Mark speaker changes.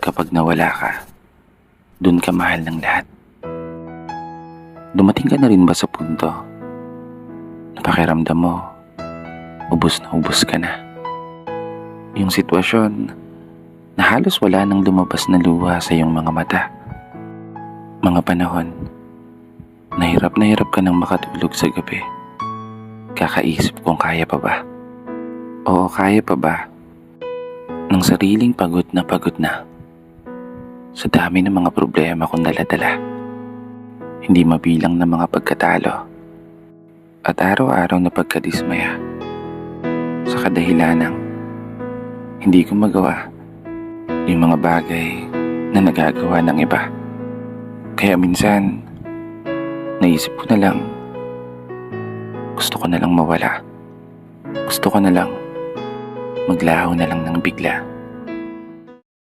Speaker 1: Kapag nawala ka, dun ka mahal ng lahat. Dumating ka na rin ba sa punto na pakiramdam mo, ubos na ubos ka na? Yung sitwasyon na halos wala nang lumabas na luha sa iyong mga mata. Mga panahon na hirap ka nang makatulog sa gabi. Kakaisip kung kaya pa ba. Oo, kaya pa ba ng sariling pagod na sa dami ng mga problema kong dala-dala. Hindi mabilang na mga pagkatalo at araw-araw na pagkadismaya sa kadahilanang hindi ko magawa yung mga bagay na nagagawa ng iba. Kaya minsan, naisip ko na lang, gusto ko na lang mawala. Gusto ko na lang maglaho na lang ng bigla.